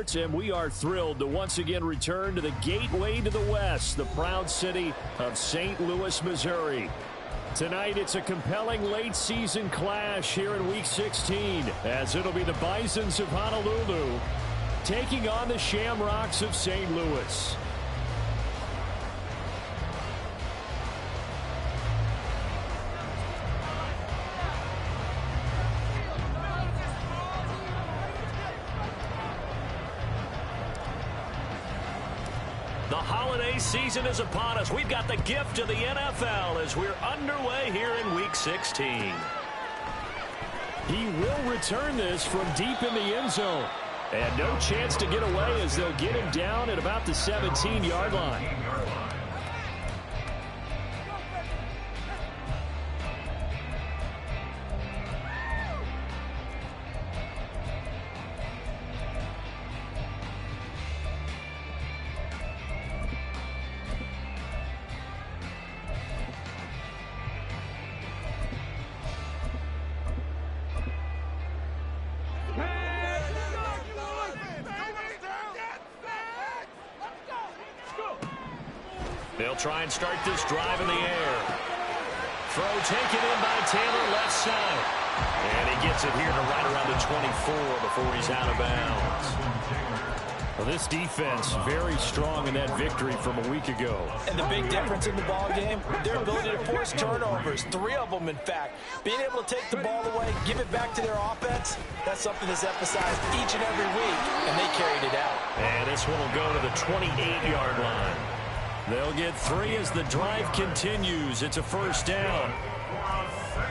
Sports, and we are thrilled to once again return to the gateway to the West, the proud city of St. Louis, Missouri. Tonight, it's a compelling late-season clash here in Week 16, as it'll be the Bisons of Honolulu taking on the Shamrocks of St. Louis. The holiday season is upon us. We've got the gift of the NFL as we're underway here in Week 16. He will return this from deep in the end zone. And no chance to get away as they'll get him down at about the 17-yard line. They'll try and start this drive in the air. Throw taken in by Taylor left side. And he gets it here to right around the 24 before he's out of bounds. Well, this defense very strong in that victory from a week ago. And the big difference in the ball game, their ability to force turnovers. 3 of them, in fact. Being able to take the ball away, give it back to their offense, that's something that's emphasized each and every week, and they carried it out. And this one will go to the 28-yard line. They'll get 3 as the drive continues. It's a first down.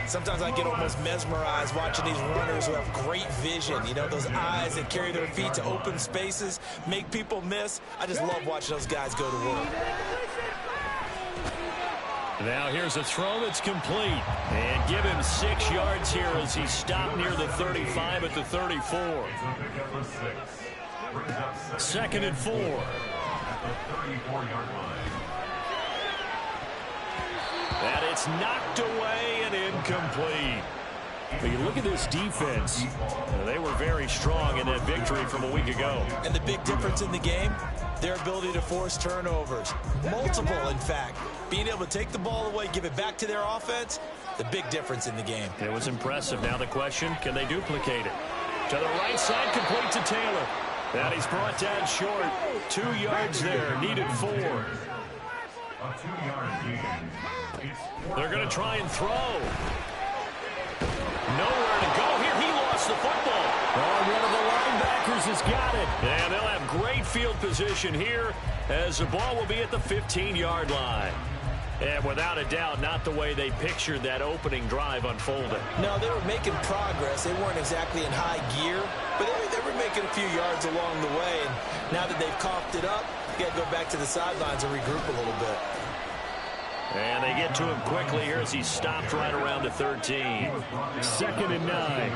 Sometimes I get almost mesmerized watching these runners who have great vision. You know, those eyes that carry their feet to open spaces, make people miss. I just love watching those guys go to work. Now here's a throw that's complete. And give him 6 yards here as he stopped near the 35 at the 34. 2nd and 4. And it's knocked away and incomplete. But you look at this defense. They were very strong in that victory from a week ago. And the big difference in the game, their ability to force turnovers. Multiple, in fact. Being able to take the ball away, give it back to their offense, the big difference in the game. It was impressive. Now the question, can they duplicate it? To the right side, complete to Taylor. And he's brought down short. 2 yards there, needed 4. They're going to try and throw. Nowhere to go here. He lost the football. Oh, one of the linebackers has got it. And they'll have great field position here as the ball will be at the 15-yard line. And without a doubt, not the way they pictured that opening drive unfolding. No, they were making progress. They weren't exactly in high gear, but they were making a few yards along the way. And now that they've coughed it up, you got to go back to the sidelines and regroup a little bit. And they get to him quickly here as he stopped right around the 13. 2nd and 9.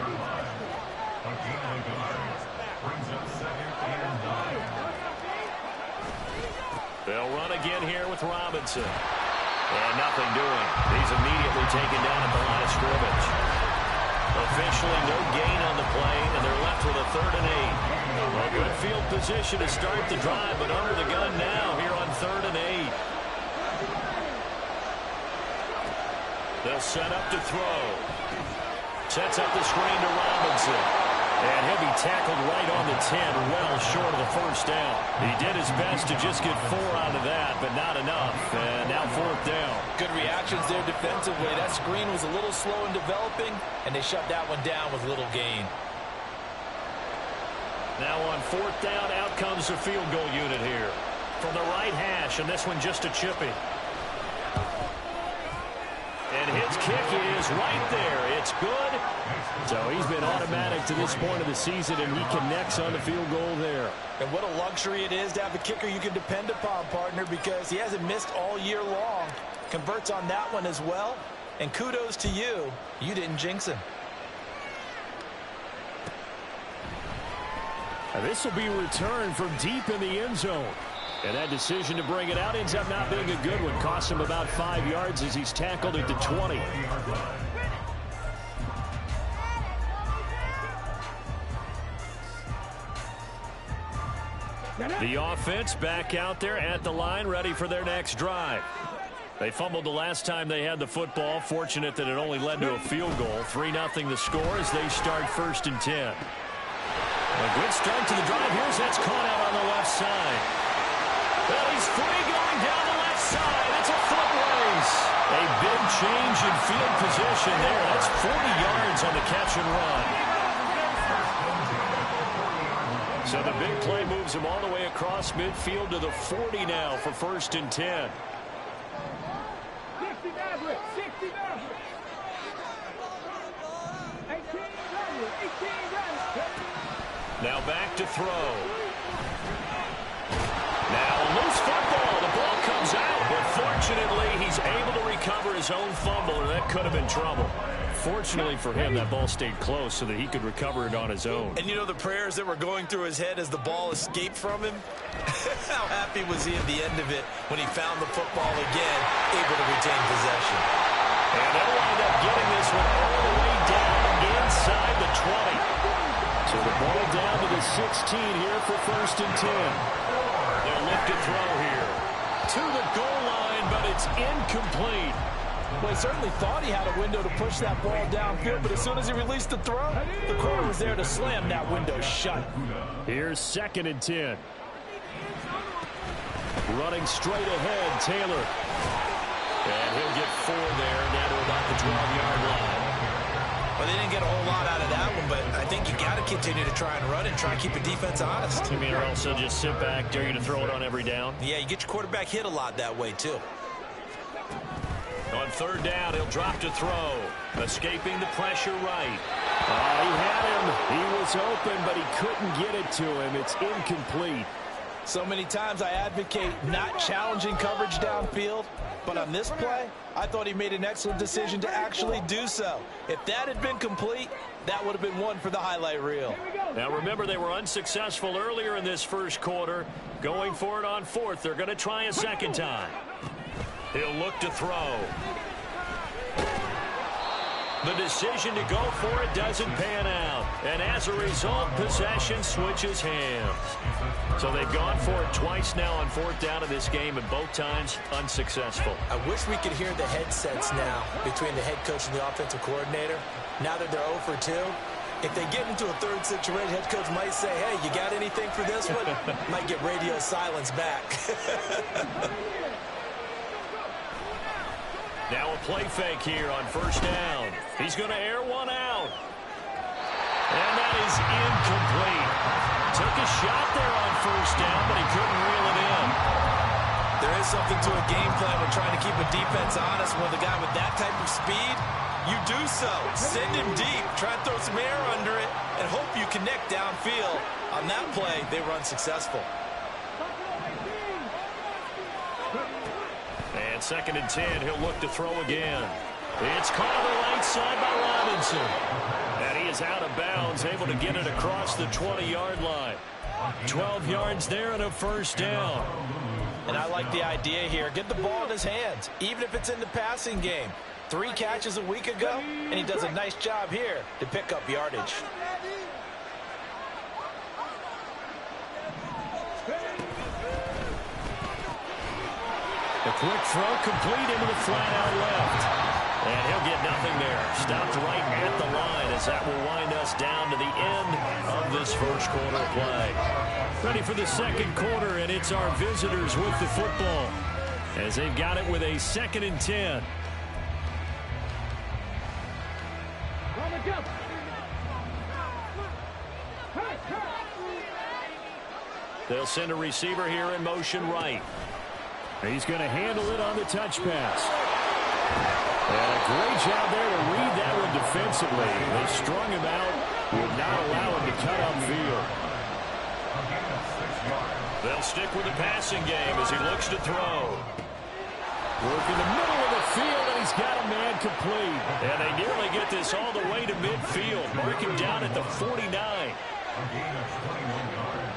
They'll run again here with Robinson. And nothing doing. He's immediately taken down at the line of scrimmage. Officially no gain on the play, and they're left with a 3rd and 8. A good field position to start the drive, but under the gun now here on 3rd and 8. They'll set up to throw. Sets up the screen to Robinson. And he'll be tackled right on the 10, well short of the first down. He did his best to just get 4 out of that, but not enough. And now 4th down. Good reactions there defensively. That screen was a little slow in developing, and they shut that one down with little gain. Now on 4th down, out comes the field goal unit here. From the right hash, and this one just a chippy. And his kick is right there. It's good. So he's been automatic to this point of the season, and he connects on the field goal there. And what a luxury it is to have a kicker you can depend upon, partner, because he hasn't missed all year long. Converts on that one as well. And kudos to you. You didn't jinx him. And this will be returned from deep in the end zone. And that decision to bring it out ends up not being a good one. Costs him about 5 yards as he's tackled at the 20. The offense back out there at the line, ready for their next drive. They fumbled the last time they had the football. Fortunate that it only led to a field goal. 3-0 the score as they start 1st and 10. A good start to the drive. Here's that's caught out on the left side. Well, he's free going down the left side. It's a foot race. A big change in field position there. That's 40 yards on the catch and run. So the big play moves him all the way across midfield to the 40 now for 1st and 10. Now back to throw. Now a loose football. The ball comes out, but fortunately he's able to recover his own fumble, or that could have been trouble. Fortunately for him, that ball stayed close so that he could recover it on his own. And you know the prayers that were going through his head as the ball escaped from him? How happy was he at the end of it when he found the football again, able to retain possession? And they'll wind up getting this one all the way down inside the 20. So the ball down to the 16 here for 1st and 10. They'll look to throw here. To the goal line, but it's incomplete. Well, he certainly thought he had a window to push that ball downfield, but as soon as he released the throw, the corner was there to slam that window shut. Here's 2nd and 10. Running straight ahead, Taylor. And he'll get 4 there, down to about the 12-yard line. Well, they didn't get a whole lot out of that one, but I think you got to continue to try and run and try and keep the defense honest. You mean or else they'll just sit back, dare you to throw it on every down? Yeah, you get your quarterback hit a lot that way, too. On 3rd down, he'll drop to throw. Escaping the pressure right. He had him. He was open, but he couldn't get it to him. It's incomplete. So many times I advocate not challenging coverage downfield, but on this play, I thought he made an excellent decision to actually do so. If that had been complete, that would have been one for the highlight reel. Now remember, they were unsuccessful earlier in this first quarter. Going for it on 4th. They're going to try a second time. He'll look to throw. The decision to go for it doesn't pan out. And as a result, possession switches hands. So they've gone for it twice now on 4th down in this game, and both times unsuccessful. I wish we could hear the headsets now between the head coach and the offensive coordinator. Now that they're 0 for 2, if they get into a 3rd situation, head coach might say, hey, you got anything for this one? Might get radio silence back. Now a play fake here on 1st down. He's going to air one out. And that is incomplete. Took a shot there on 1st down, but he couldn't reel it in. There is something to a game plan when trying to keep a defense honest. With a guy with that type of speed, you do so. Send him deep, try and throw some air under it, and hope you connect downfield. On that play, they were unsuccessful. And 2nd and 10, he'll look to throw again. It's caught on the right side by Robinson. And he is out of bounds, able to get it across the 20-yard line. 12 yards there and a 1st down. And I like the idea here. Get the ball in his hands, even if it's in the passing game. 3 catches a week ago, and he does a nice job here to pick up yardage. The quick throw complete into the flat out left. And he'll get nothing there. Stopped right at the line as that will wind us down to the end of this first quarter play. Ready for the second quarter, and it's our visitors with the football as they've got it with a 2nd and 10. They'll send a receiver here in motion right. He's going to handle it on the touch pass. And a great job there to read that one defensively. They strung him out, would not allow him to cut upfield. They'll stick with the passing game as he looks to throw. Working the middle of the field, and he's got a man complete. And they nearly get this all the way to midfield. Mark him down at the 49.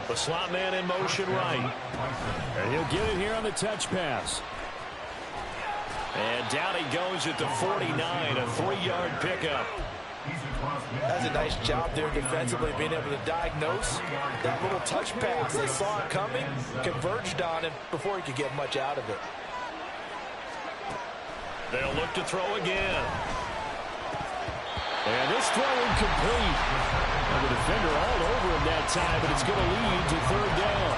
The slot man in motion right. And he'll get it here on the touch pass. And down he goes at the 49, a 3-yard pickup. That's a nice job there defensively, being able to diagnose that little touch pass. They saw it coming, converged on him before he could get much out of it. They'll look to throw again. And this throw incomplete. And the defender all over him that time, but it's going to lead to third down.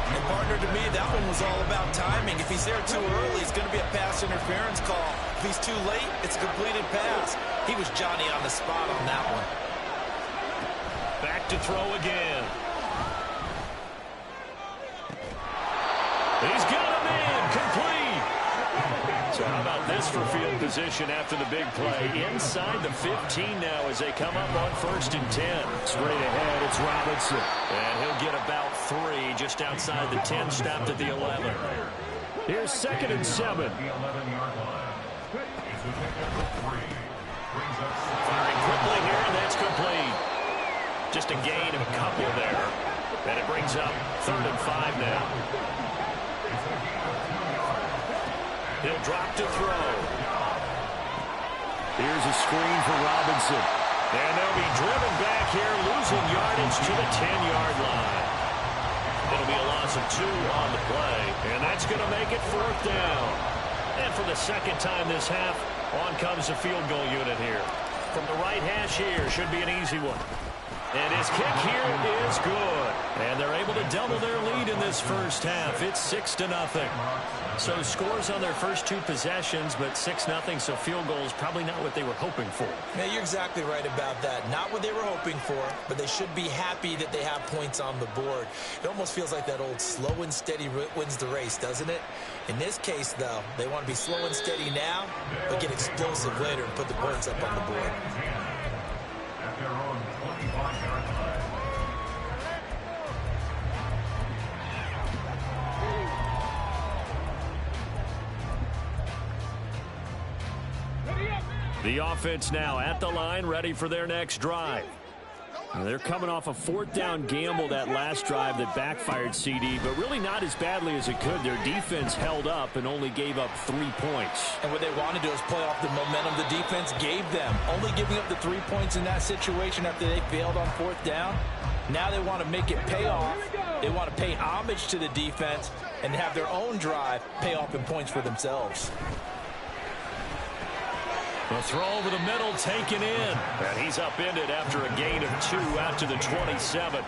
And partner, to me, that one was all about timing. If he's there too early, it's going to be a pass interference call. If he's too late, it's a completed pass. He was Johnny on the spot on that one. Back to throw again. He's got him in. Complete. So how about this for field position after the big play? Inside the 15 now as they come up on 1st and 10. Straight ahead, it's Robinson. And he'll get about 3 just outside the 10, stopped at the 11. Here's 2nd and 7. Firing quickly here, and that's complete. Just a gain of a couple there. And it brings up 3rd and 5 now. He'll drop to throw. Here's a screen for Robinson. And they'll be driven back here, losing yardage to the 10-yard line. It'll be a loss of 2 on the play, and that's going to make it 4th down. And for the second time this half, on comes the field goal unit here. From the right hash here, should be an easy one. And his kick here is good. And they're able to double their lead in this first half. It's 6-0. So scores on their first 2 possessions, but 6-0, so field goal is probably not what they were hoping for. Yeah, you're exactly right about that. Not what they were hoping for, but they should be happy that they have points on the board. It almost feels like that old slow and steady wins the race, doesn't it? In this case, though, they want to be slow and steady now, but get explosive later and put the points up on the board. The offense now at the line, ready for their next drive. They're coming off a 4th down gamble that last drive that backfired, CD, but really not as badly as it could. Their defense held up and only gave up 3 points. And what they want to do is play off the momentum the defense gave them. Only giving up the 3 points in that situation after they failed on 4th down. Now they want to make it pay off. They want to pay homage to the defense and have their own drive pay off in points for themselves. The throw over the middle taken in. And he's upended after a gain of 2 out to the 27.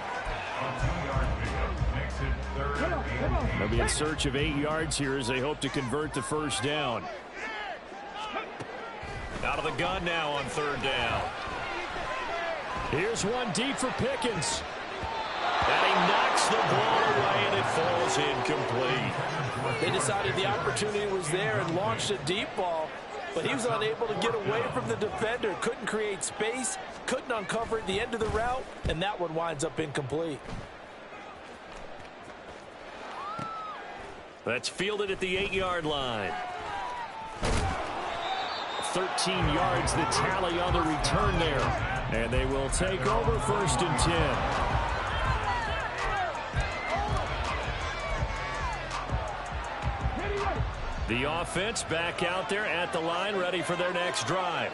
They'll be in search of 8 yards here as they hope to convert the first down. Out of the gun now on 3rd down. Here's one deep for Pickens. And he knocks the ball away, and it falls incomplete. They decided the opportunity was there and launched a deep ball. But he was unable to get away from the defender. Couldn't create space. Couldn't uncover at the end of the route. And that one winds up incomplete. That's fielded at the 8-yard line. 13 yards the tally on the return there. And they will take over 1st and 10. The offense back out there at the line, ready for their next drive.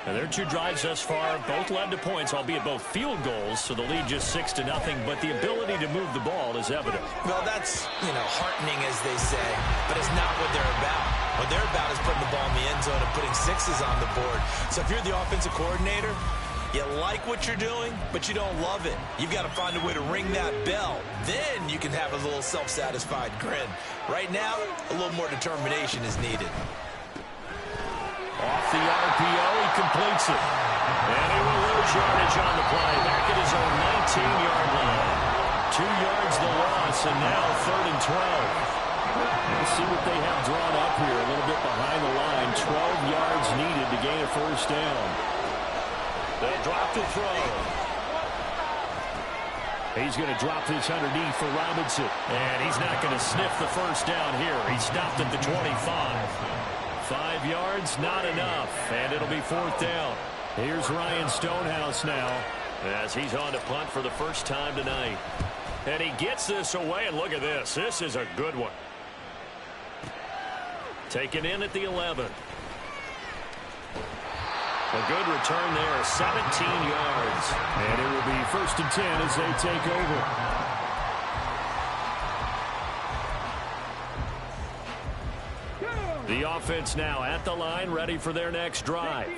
And their 2 drives thus far, both led to points, albeit both field goals, so the lead just 6-0, but the ability to move the ball is evident. Well, that's, heartening, as they say, but it's not what they're about. What they're about is putting the ball in the end zone and putting 6s on the board. So if you're the offensive coordinator, you like what you're doing, but you don't love it. You've got to find a way to ring that bell. Then you can have a little self-satisfied grin. Right now, a little more determination is needed. Off the RPO, he completes it. And he will lose yardage on the play. Back at his own 19-yard line. 2 yards the loss, and now 3rd and 12. Let's see what they have drawn up here. A little bit behind the line. 12 yards needed to gain a first down. They'll drop to throw. He's going to drop this underneath for Robinson. And he's not going to sniff the first down here. He stopped at the 25. 5 yards, not enough. And it'll be 4th down. Here's Ryan Stonehouse now as he's on to punt for the first time tonight. And he gets this away, and look at this. This is a good one. Taken in at the 11. A good return there, 17 yards. And it will be 1st and 10 as they take over. The offense now at the line, ready for their next drive.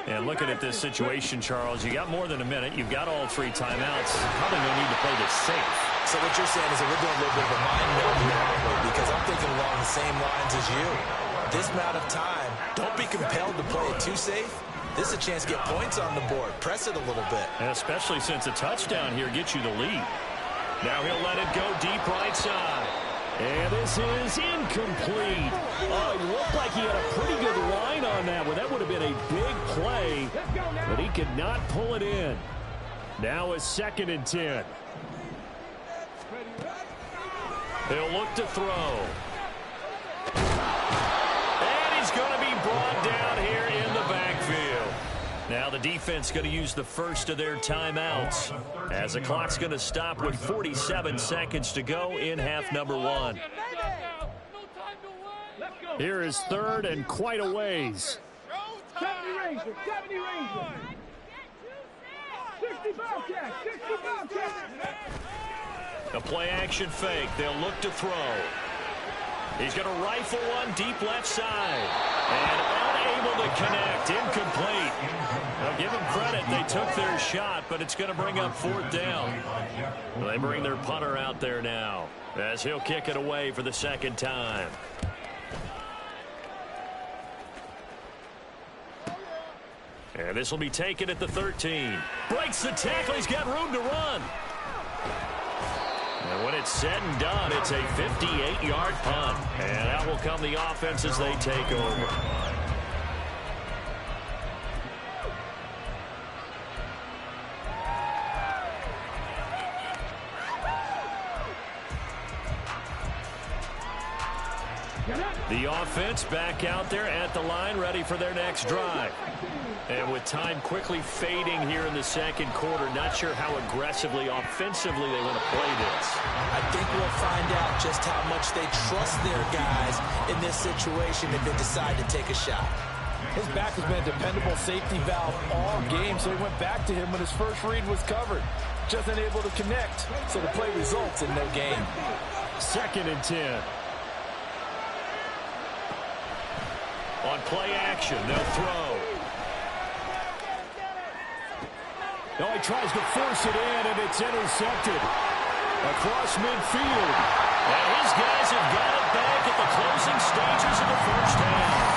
And looking at this situation, Charles, you got more than a minute. You've got all 3 timeouts. Probably no need to play this safe. So what you're saying is that we're doing a little bit of a mind meld here, because I'm thinking along the same lines as you. This amount of time, don't be compelled to play it too safe. This is a chance to get points on the board. Press it a little bit. And especially since a touchdown here gets you the lead. Now he'll let it go deep right side. And this is incomplete. Oh, it looked like he had a pretty good line on that one. That would have been a big play, but he could not pull it in. Now a 2nd and 10. They'll look to throw. And he's going to be brought down here in the backfield. Now the defense going to use the first of their timeouts as the clock's going to stop with 47 seconds to go in half number 1. Here is 3rd and quite a ways. 70 Rangers, 70 Rangers. 60 Bobcats, 60 Bobcats. A play action fake. They'll look to throw. He's going to rifle one deep left side. And unable to connect. Incomplete. Now give them credit. They took their shot, but it's going to bring up 4th down. Well, they bring their punter out there now as he'll kick it away for the 2nd time. And this will be taken at the 13. Breaks the tackle. He's got room to run. And when it's said and done, it's a 58-yard punt. And out will come the offense as they take over. The offense back out there at the line, ready for their next drive. And with time quickly fading here in the 2nd quarter, not sure how aggressively, offensively they want to play this. I think we'll find out just how much they trust their guys in this situation if they decide to take a shot. His back has been a dependable safety valve all game, so he went back to him when his first read was covered. Just unable to connect, so the play results in no gain. 2nd and 10. On play action, they'll throw. No, he tries to force it in, and it's intercepted. Across midfield. And his guys have got it back at the closing stages of the 1st half.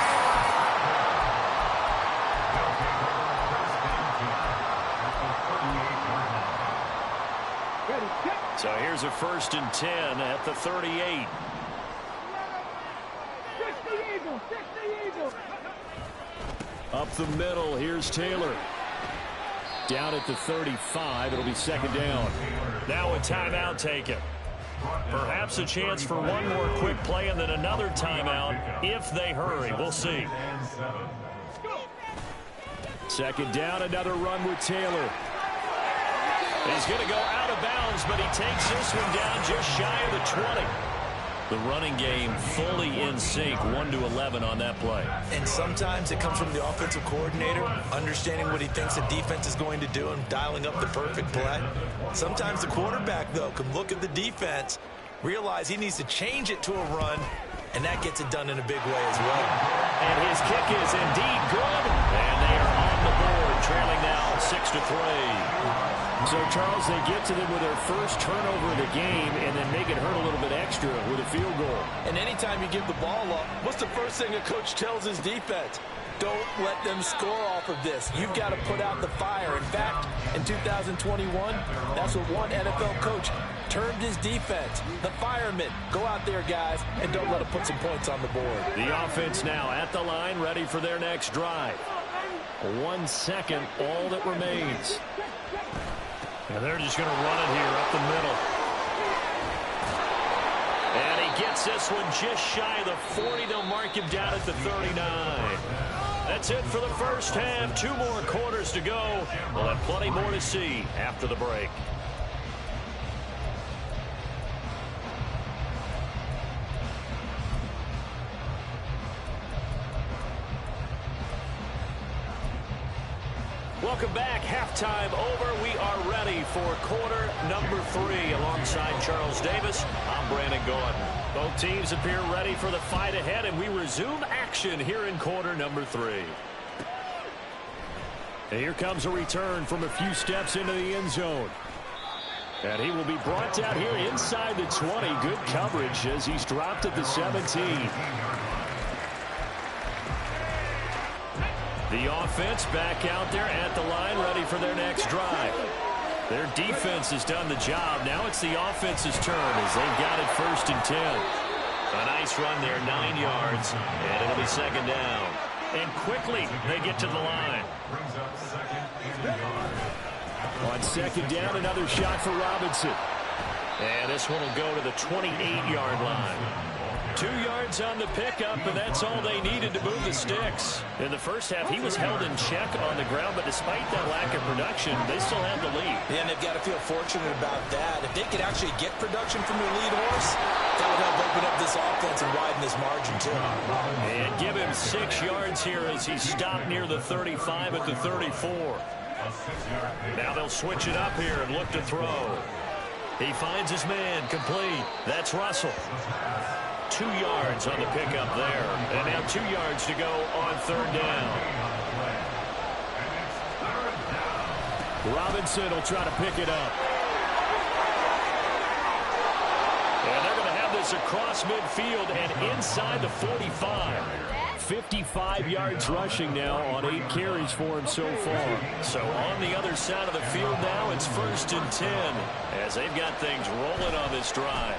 So here's a 1st and 10 at the 38. Up the middle, here's Taylor. Down at the 35, it'll be 2nd down. Now a timeout taken. Perhaps a chance for one more quick play and then another timeout if they hurry. We'll see. 2nd down, another run with Taylor. He's going to go out of bounds, but he takes this one down just shy of the 20. The running game fully in sync, 1-11 on that play. And sometimes it comes from the offensive coordinator, understanding what he thinks the defense is going to do and dialing up the perfect play. Sometimes the quarterback, though, can look at the defense, realize he needs to change it to a run, and that gets it done in a big way as well. And his kick is indeed good, and they are on the board, trailing now 6-3. So, Charles, they get to them with their first turnover of the game and then make it hurt a little bit extra with a field goal. And anytime you give the ball up, what's the first thing a coach tells his defense? Don't let them score off of this. You've got to put out the fire. In fact, in 2021, that's what one NFL coach termed his defense. The firemen. Go out there, guys, and don't let them put some points on the board. The offense now at the line, ready for their next drive. 1 second, all that remains. And they're just going to run it here up the middle. And he gets this one just shy of the 40. They'll mark him down at the 39. That's it for the 1st half. 2 more quarters to go. We'll have plenty more to see after the break. Welcome back. Halftime over. We are ready for quarter number 3. Alongside Charles Davis, I'm Brandon Gaudin. Both teams appear ready for the fight ahead, and we resume action here in quarter number 3. And here comes a return from a few steps into the end zone. And he will be brought down here inside the 20. Good coverage as he's dropped at the 17. The offense back out there at the line, ready for their next drive. Their defense has done the job. Now it's the offense's turn as they've got it 1st and 10. A nice run there, 9 yards, and it'll be 2nd down. And quickly they get to the line. On 2nd down, another shot for Robinson. And this one will go to the 28-yard line. 2 yards on the pickup, and that's all they needed to move the sticks. In the first half, he was held in check on the ground, but despite that lack of production, they still have the lead. Yeah, and they've got to feel fortunate about that. If they could actually get production from their lead horse, that would help open up this offense and widen this margin, too. And give him 6 yards here as he stopped near the 35 at the 34. Now they'll switch it up here and look to throw. He finds his man, complete. That's Russell. 2 yards on the pickup there. And now 2 yards to go on 3rd down. Robinson will try to pick it up. And they're going to have this across midfield and inside the 45. 55 yards rushing now on 8 carries for him so far. So on the other side of the field now, it's 1st and 10 as they've got things rolling on this drive.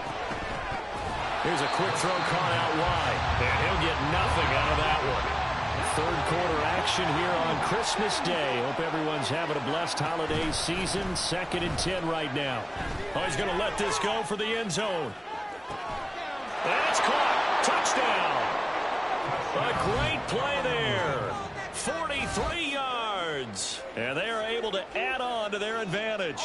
Here's a quick throw caught out wide, and he'll get nothing out of that one. 3rd quarter action here on Christmas Day. Hope everyone's having a blessed holiday season. 2nd and 10 right now. Oh, he's going to let this go for the end zone. That's caught. Touchdown. A great play there. 43 yards. And they are able to add on to their advantage.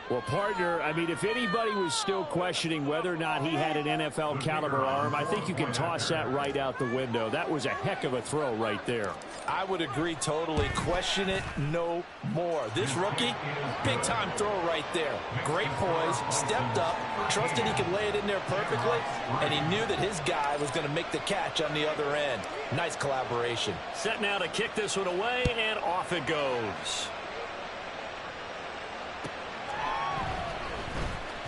Well, partner, I mean, if anybody was still questioning whether or not he had an NFL caliber arm, I think you can toss that right out the window. That was a heck of a throw right there. I would agree totally. Question it no more. This rookie, big-time throw right there. Great poise, stepped up, trusted he could lay it in there perfectly, and he knew that his guy was going to make the catch on the other end. Nice collaboration. Set now to kick this one away, and off it goes.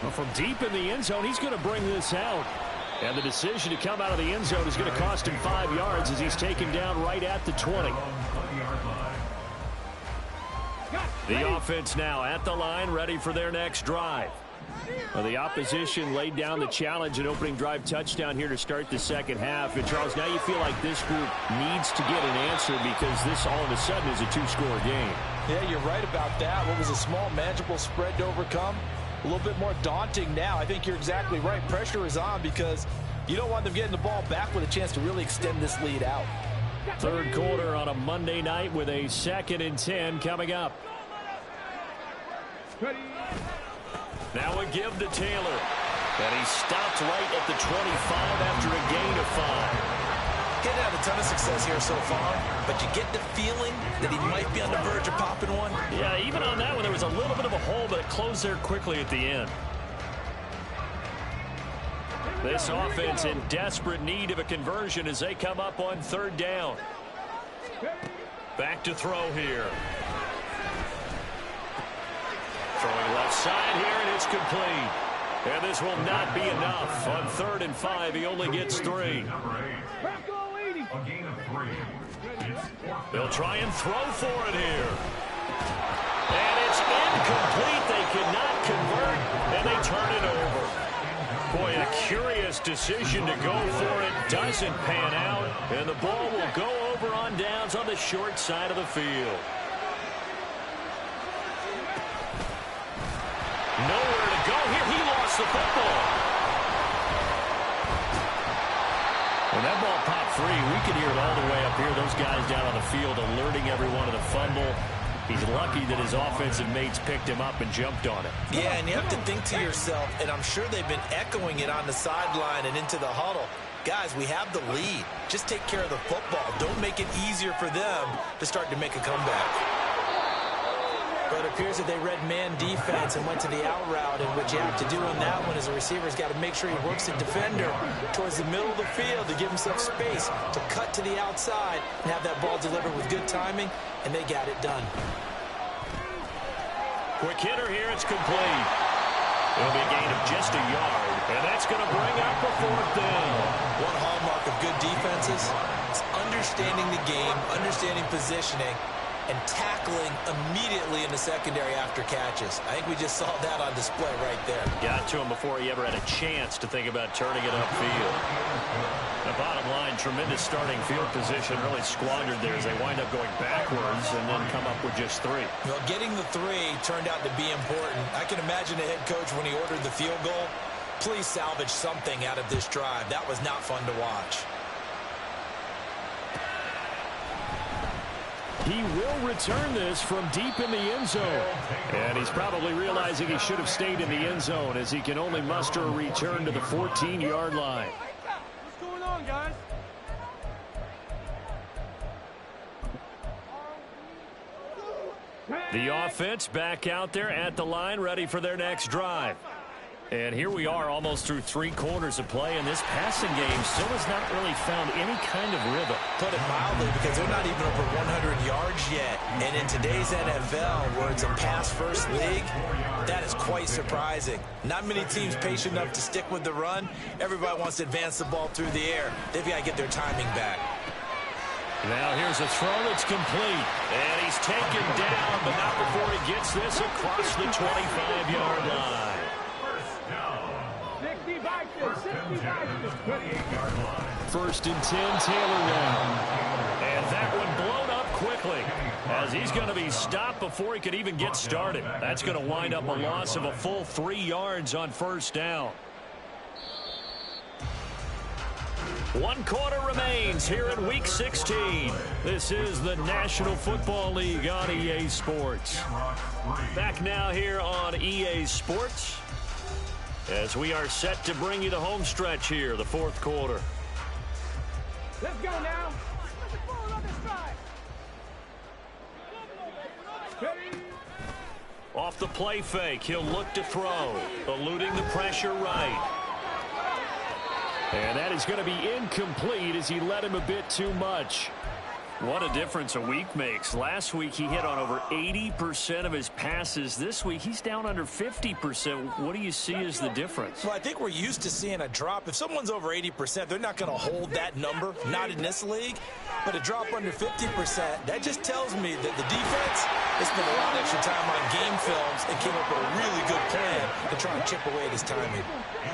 Well, from deep in the end zone, he's going to bring this out. And the decision to come out of the end zone is going to cost him 5 yards as he's taken down right at the 20. The offense now at the line, ready for their next drive. Well, the opposition laid down the challenge and opening drive touchdown here to start the 2nd half. And, Charles, now you feel like this group needs to get an answer because this all of a sudden is a 2-score game. Yeah, you're right about that. What was a small, manageable spread to overcome? A little bit more daunting now. I think you're exactly right. Pressure is on because you don't want them getting the ball back with a chance to really extend this lead out. 3rd quarter on a Monday night with a 2nd and 10 coming up. Now a give to Taylor. And he stopped right at the 25 after a gain of 5. He didn't have a ton of success here so far, but you get the feeling that he might be on the verge of popping one. Yeah, even on that one, there was a little bit of a hole, but it closed there quickly at the end. This offense in desperate need of a conversion as they come up on 3rd down. Back to throw here. Throwing left side here, and it's complete. And this will not be enough. On 3rd and 5, he only gets 3. They'll try and throw for it here. And it's incomplete. They could not convert, and they turn it over. Boy, a curious decision to go for it. Doesn't pan out, and the ball will go over on downs on the short side of the field. Nowhere to go here. He lost the football. When that ball popped free, we could hear it all the way up here. Those guys down on the field alerting everyone of the fumble. He's lucky that his offensive mates picked him up and jumped on it. Yeah, and you have to think to yourself, and I'm sure they've been echoing it on the sideline and into the huddle. guys, we have the lead. Just take care of the football. Don't make it easier for them to start to make a comeback. But it appears that they read man defense and went to the out route, and what you have to do in that one is the receiver's got to make sure he works the defender towards the middle of the field to give himself space to cut to the outside and have that ball delivered with good timing, and they got it done. Quick hitter here, it's complete. It'll be a gain of just a yard, and that's going to bring up a 4th down. One hallmark of good defenses is understanding the game, understanding positioning, and tackling immediately in the secondary after catches. I think we just saw that on display right there. Got to him before he ever had a chance to think about turning it upfield. The bottom line, tremendous starting field position, really squandered there as they wind up going backwards and then come up with just 3. Well, getting the 3 turned out to be important. I can imagine the head coach when he ordered the field goal. Please salvage something out of this drive. That was not fun to watch. He will return this from deep in the end zone. And he's probably realizing he should have stayed in the end zone as he can only muster a return to the 14-yard line. What's going on, guys? The offense back out there at the line, ready for their next drive. And here we are almost through 3 quarters of play, and this passing game still has not really found any kind of rhythm. Put it mildly, because they're not even over 100 yards yet. And in today's NFL, where it's a pass-first league, that is quite surprising. Not many teams patient enough to stick with the run. Everybody wants to advance the ball through the air. They've got to get their timing back. Now here's a throw that's complete. And he's taken down, but not before he gets this across the 25-yard line. 1st and 10, Taylor now. And that one blown up quickly as he's going to be stopped before he could even get started. That's going to wind up a loss of a full 3 yards on 1st down. 1 quarter remains here in Week 16. This is the National Football League on EA Sports. Back now here on EA Sports as we are set to bring you the home stretch here, the 4th quarter. Let's go now. Off the play fake, he'll look to throw, eluding the pressure right. And that is going to be incomplete as he led him a bit too much. What a difference a week makes. Last week he hit on over 80% of his passes. This week he's down under 50%. What do you see as the difference? Well, I think we're used to seeing a drop. If someone's over 80%, they're not going to hold that number, not in this league. But a drop under 50%, that just tells me that the defense has spent a lot of extra time on game films and came up with a really good plan to try and chip away at his timing.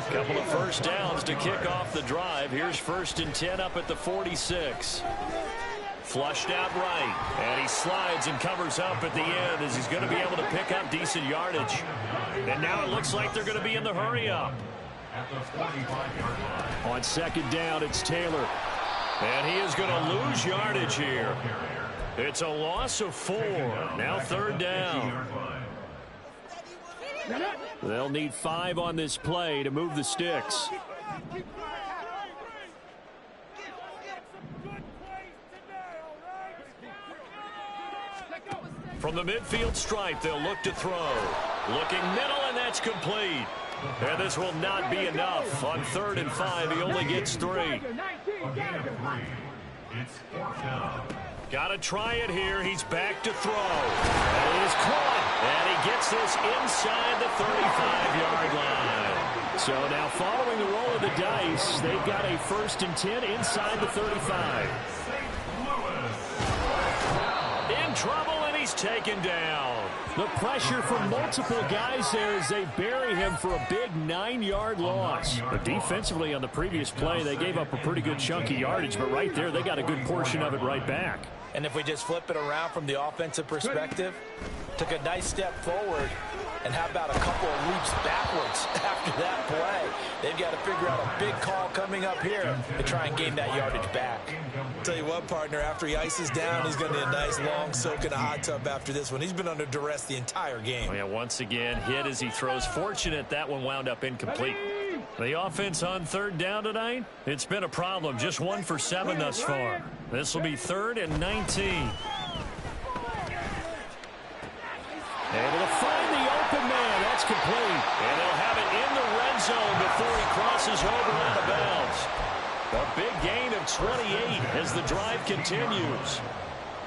A couple of 1st downs to kick off the drive. Here's 1st and 10 up at the 46. Flushed out right, and he slides and covers up at the end as he's going to be able to pick up decent yardage. And now it looks like they're going to be in the hurry-up. On 2nd down, it's Taylor. And he is going to lose yardage here. It's a loss of 4. Now 3rd down. They'll need 5 on this play to move the sticks. From the midfield stripe, they'll look to throw. Looking middle, and that's complete. And this will not be enough. On 3rd and 5, he only gets 3. Got to try it here. He's back to throw. And it is caught. And he gets this inside the 35-yard line. So now following the roll of the dice, they've got a 1st and 10 inside the 35. In trouble. Taken down. The pressure from multiple guys there as they bury him for a big 9-yard loss. But defensively on the previous play, they gave up a pretty good chunk of yardage, but right there, they got a good portion of it right back. And if we just flip it around from the offensive perspective, took a nice step forward, and how about a couple of leaps backwards after that play? They've got to figure out a big call coming up here to try and gain that yardage back. Tell you what, partner, after he ices down, he's going to need a nice long soak in a hot tub after this one. He's been under duress the entire game. Oh, yeah, once again, hit as he throws. Fortunate that one wound up incomplete. The offense on third down tonight, it's been a problem. Just 1 for 7 thus far. This will be 3rd and 19. Able to find the open man. That's complete. And they'll have it in the red zone before he crosses over out of bounds. A big gain of 28 as the drive continues.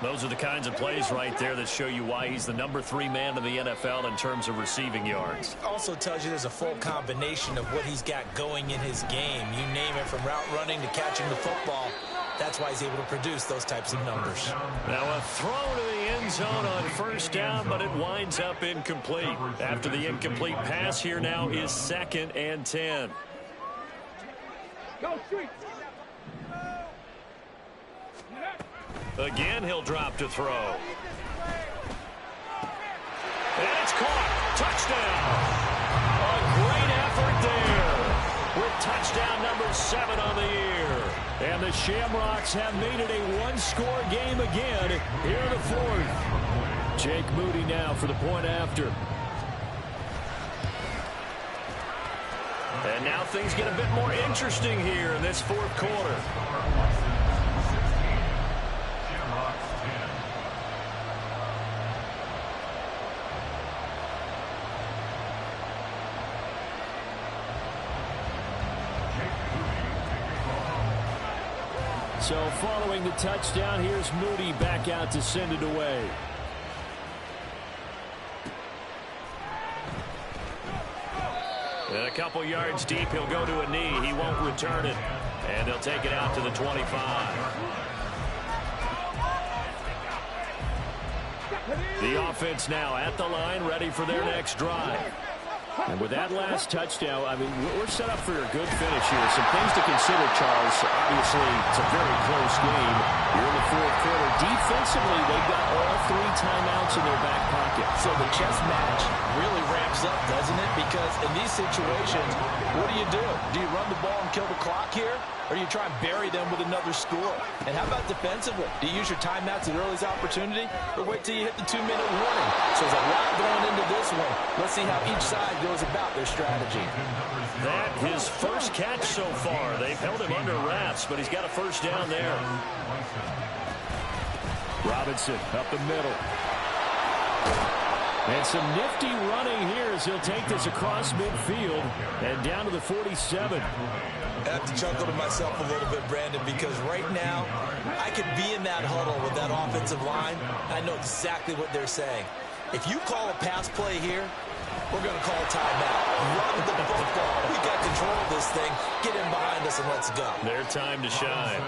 Those are the kinds of plays right there that show you why he's the number 3 man in the NFL in terms of receiving yards. Also tells you there's a full combination of what he's got going in his game. You name it, from route running to catching the football. That's why he's able to produce those types of numbers. Now a throw to the end zone on first down, but it winds up incomplete. After the incomplete pass, here now is 2nd and 10. Go, street. Again, he'll drop to throw. And it's caught. Touchdown. A great effort there with touchdown number 7 on the year. And the Shamrocks have made it a one-score game again here in the 4th. Jake Moody now for the point after. And now things get a bit more interesting here in this 4th quarter. So following the touchdown, here's Moody back out to send it away. And a couple yards deep, he'll go to a knee. He won't return it. And they'll take it out to the 25. The offense now at the line, ready for their next drive. And with that last touchdown, I mean, we're set up for a good finish here. Some things to consider, Charles. Obviously, it's a very close game. You're in the 4th quarter. Defensively, they've got all 3 timeouts in their back pocket. So the chess match really ramps up, doesn't it? Because in these situations, what do? Do you run the ball and kill the clock here? Or do you try and bury them with another score? And how about defensively? Do you use your timeouts at earliest opportunity? Or wait till you hit the 2-minute warning? So there's a lot going into this one. Let's see how each side goes about their strategy. That his first catch so far. They've held him under wraps, but he's got a first down there. Robinson up the middle. And some nifty running here as he'll take this across midfield and down to the 47. I have to chuckle to myself a little bit, Brandon, because right now I could be in that huddle with that offensive line. I know exactly what they're saying. If you call a pass play here, we're going to call a timeout. Run the football. We got control of this thing. Get in behind us and let's go. Their time to shine.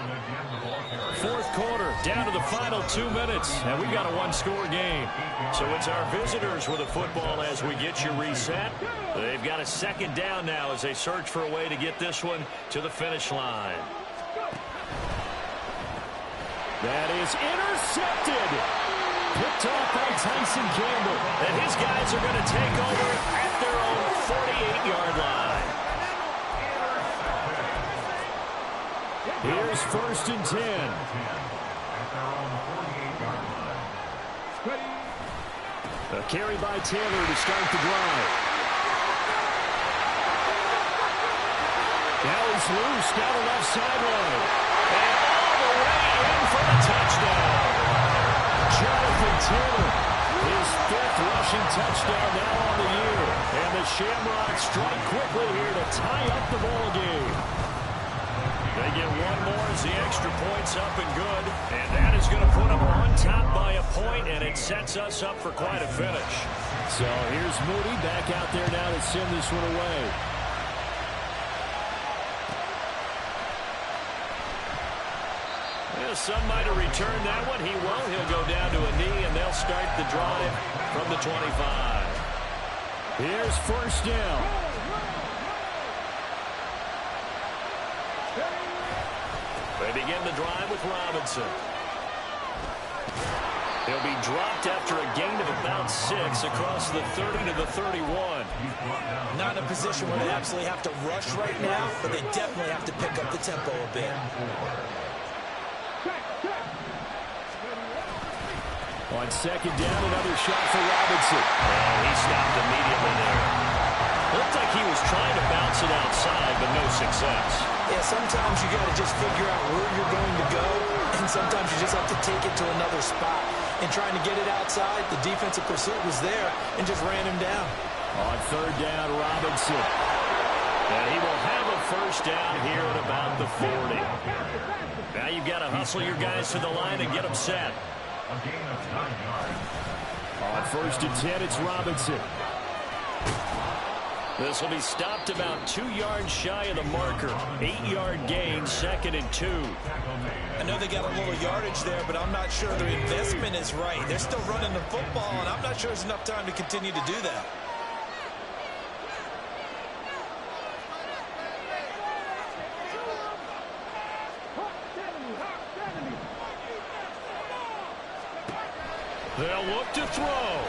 4th quarter, down to the final 2 minutes, and we've got a one-score game. So it's our visitors with the football as we get you reset. They've got a 2nd down now as they search for a way to get this one to the finish line. That is intercepted. Picked off by Tyson Campbell. And his guys are going to take over at their own 48-yard line. Here's 1st and 10. A carry by Taylor to start the drive. Now he's loose down the left sideline. And all the way in for the touchdown. Jonathan Taylor, his 5th rushing touchdown now on the year. And the Shamrocks strike quickly here to tie up the ball game. They get one more as the extra point's up and good. And that is going to put them on top by a point, and it sets us up for quite a finish. So here's Moody back out there now to send this one away. Well, some might have returned that one. He won't. He'll go down to a knee, and they'll start the drive from the 25. Here's 1st down. They begin the drive with Robinson. He'll be dropped after a gain of about 6 across the 30 to the 31. Not in a position where they absolutely have to rush right now, but they definitely have to pick up the tempo a bit. On second down, another shot for Robinson. And he stopped immediately there. Looked like he was trying to bounce it outside, but no success. Yeah, sometimes you got to just figure out where you're going to go, and sometimes you just have to take it to another spot. And trying to get it outside, the defensive pursuit was there and just ran him down. On third down, Robinson. And he will have a first down here at about the 40. Now you've got to hustle your guys to the line and get them set. On first and 10, it's Robinson. This will be stopped about 2 yards shy of the marker. 8-yard gain, second and 2. I know they got a little yardage there, but I'm not sure their investment is right. They're still running the football, and I'm not sure there's enough time to continue to do that. They'll look to throw.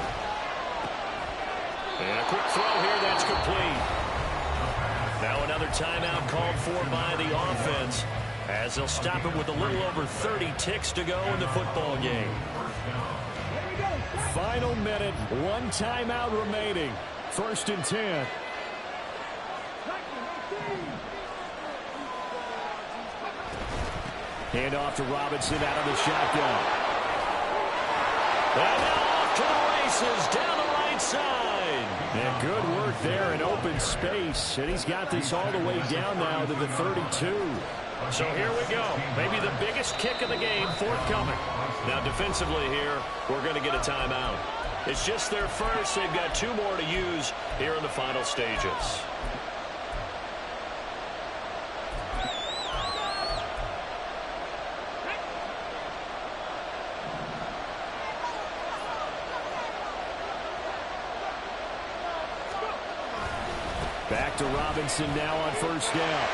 And a quick throw here, that's complete. Now another timeout called for by the offense, as they'll stop it with a little over 30 ticks to go in the football game. Final minute, 1 timeout remaining. First and 10. Hand off to Robinson out of the shotgun. And now off to the races down the right side. And good work there in open space. And he's got this all the way down now to the 32. So here we go. Maybe the biggest kick of the game forthcoming. Now defensively here, we're going to get a timeout. It's just their first. They've got 2 more to use here in the final stages. Back to Robinson now on first down.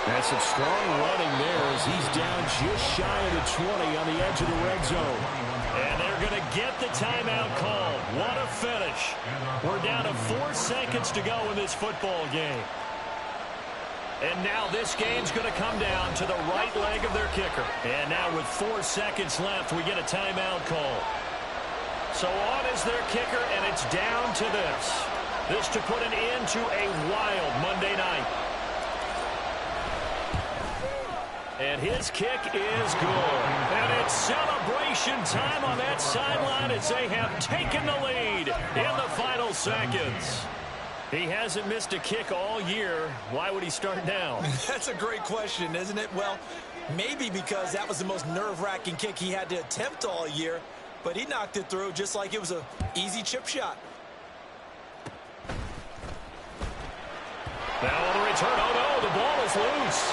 That's some strong running there as he's down just shy of the 20 on the edge of the red zone. And they're going to get the timeout called. What a finish. We're down to 4 seconds to go in this football game. And now this game's going to come down to the right leg of their kicker. And now with 4 seconds left, we get a timeout call. So on is their kicker, and it's down to this. This to put an end to a wild Monday night. And his kick is good. And it's celebration time on that sideline as they have taken the lead in the final seconds. He hasn't missed a kick all year. Why would he start now? That's a great question, isn't it? Well, maybe because that was the most nerve-wracking kick he had to attempt all year. But he knocked it through just like it was an easy chip shot. Now on the return, oh no, the ball is loose.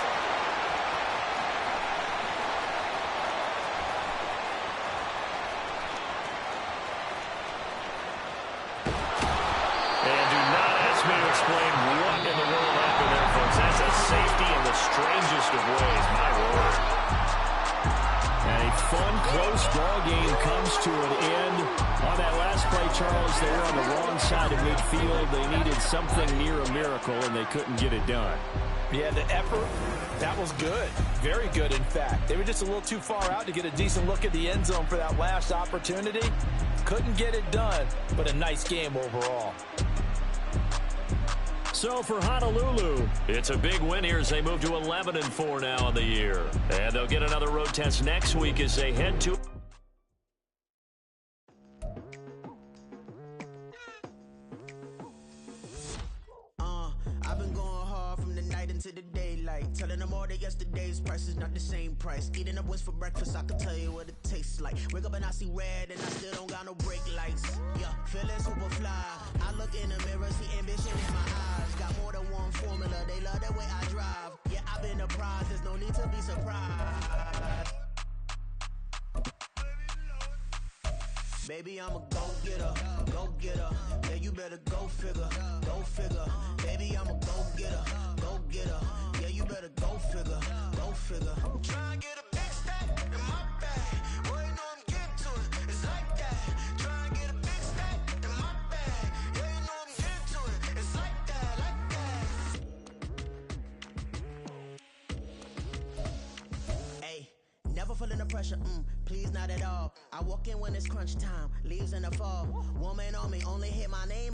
And do not ask me to explain what in the world happened there, folks. That's a safety in the strangest of ways, my word. And a fun, close ball game comes to an end. On that last play, Charles, they were on the wrong side of midfield. They needed something near a miracle, and they couldn't get it done. Yeah, the effort, that was good. Very good, in fact. They were just a little too far out to get a decent look at the end zone for that last opportunity. Couldn't get it done, but a nice game overall. So for Honolulu, it's a big win here as they move to 11-4 now on the year. And they'll get another road test next week as they head to... I've been going hard from the night into the daylight, telling them all that yesterday's price is not the same price. Eating up wings for breakfast, I can tell you what it tastes like. Wake up and I see red and I still don't got no brake lights. Yeah, feeling super fly. I look in the mirror, see ambition in my eyes. Got more than one formula, they love the way I drive. Yeah, I've been a prize, there's no need to be surprised. Baby, I'm a go-getter, go-getter. Yeah, you better go figure, go figure. Baby, I'm a go-getter, go-getter. Yeah, you better go figure, go figure. I'm trying to get a big stack in my bag. pulling the pressure, please not at all. I walk in when it's crunch time, leaves in the fall. Woman on me, only hit my name.